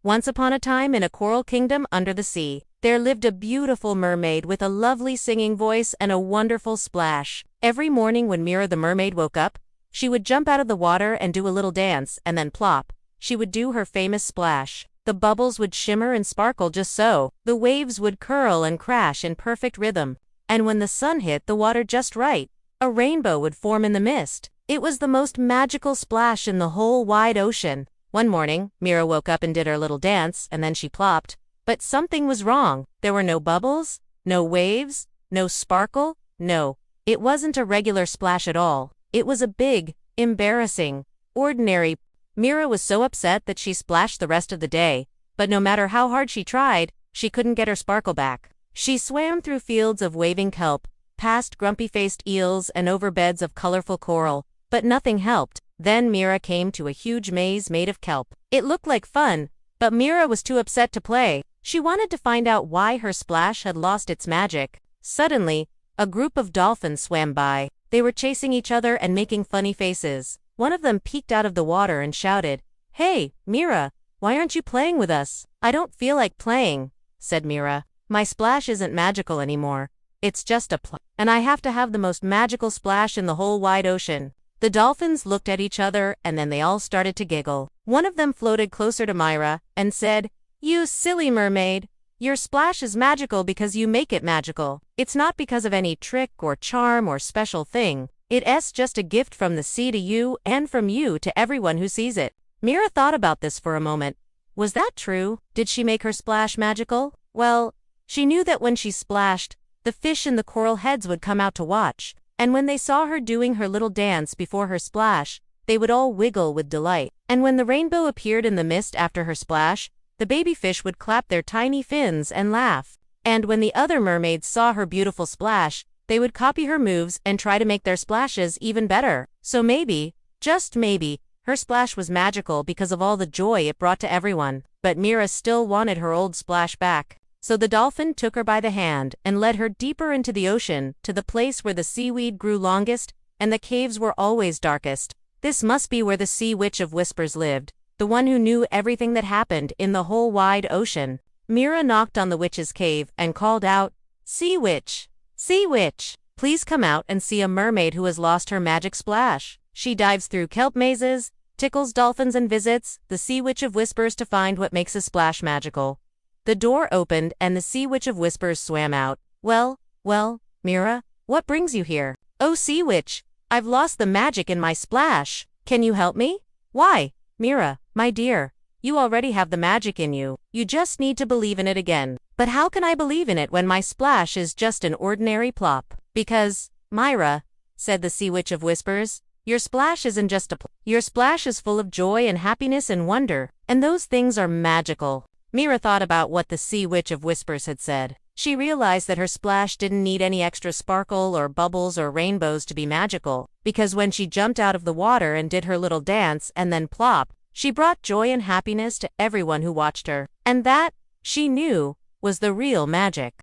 Once upon a time in a coral kingdom under the sea, there lived a beautiful mermaid with a lovely singing voice and a wonderful splash. Every morning when Mira the mermaid woke up, she would jump out of the water and do a little dance, and then plop, she would do her famous splash. The bubbles would shimmer and sparkle just so. The waves would curl and crash in perfect rhythm. And when the sun hit the water just right, a rainbow would form in the mist. It was the most magical splash in the whole wide ocean. One morning, Mira woke up and did her little dance, and then she plopped. But something was wrong. There were no bubbles, no waves, no sparkle, no. It wasn't a regular splash at all. It was a big, embarrassing, ordinary. Mira was so upset that she splashed the rest of the day, but no matter how hard she tried, she couldn't get her sparkle back. She swam through fields of waving kelp, past grumpy-faced eels and over beds of colorful coral, but nothing helped. Then Mira came to a huge maze made of kelp. It looked like fun, but Mira was too upset to play. She wanted to find out why her splash had lost its magic. Suddenly, a group of dolphins swam by. They were chasing each other and making funny faces. One of them peeked out of the water and shouted, "Hey, Mira, why aren't you playing with us?" "I don't feel like playing," said Mira. "My splash isn't magical anymore. It's just a and I have to have the most magical splash in the whole wide ocean." The dolphins looked at each other and then they all started to giggle. One of them floated closer to Mira and said, "You silly mermaid. Your splash is magical because you make it magical. It's not because of any trick or charm or special thing. It's just a gift from the sea to you and from you to everyone who sees it." Mira thought about this for a moment. Was that true? Did she make her splash magical? Well, she knew that when she splashed, the fish in the coral heads would come out to watch. And when they saw her doing her little dance before her splash, they would all wiggle with delight. And when the rainbow appeared in the mist after her splash, the baby fish would clap their tiny fins and laugh. And when the other mermaids saw her beautiful splash, they would copy her moves and try to make their splashes even better. So maybe, just maybe, her splash was magical because of all the joy it brought to everyone. But Mira still wanted her old splash back. So the dolphin took her by the hand and led her deeper into the ocean, to the place where the seaweed grew longest and the caves were always darkest. This must be where the sea witch of whispers lived, the one who knew everything that happened in the whole wide ocean. Mira knocked on the witch's cave and called out, "Sea witch! Sea witch! Please come out and see a mermaid who has lost her magic splash. She dives through kelp mazes, tickles dolphins and visits the sea witch of whispers to find what makes a splash magical." The door opened and the sea witch of whispers swam out. Well, Mira, what brings you here?" "Oh, sea witch, I've lost the magic in my splash. Can you help me?" "Why, Mira, my dear, you already have the magic in you. You just need to believe in it again." "But how can I believe in it when my splash is just an ordinary plop?" "Because, Mira," said the sea witch of whispers, "your splash isn't just a plop. Your splash is full of joy and happiness and wonder, and those things are magical." Mira thought about what the sea witch of whispers had said. She realized that her splash didn't need any extra sparkle or bubbles or rainbows to be magical, because when she jumped out of the water and did her little dance and then plop, she brought joy and happiness to everyone who watched her. And that, she knew, was the real magic.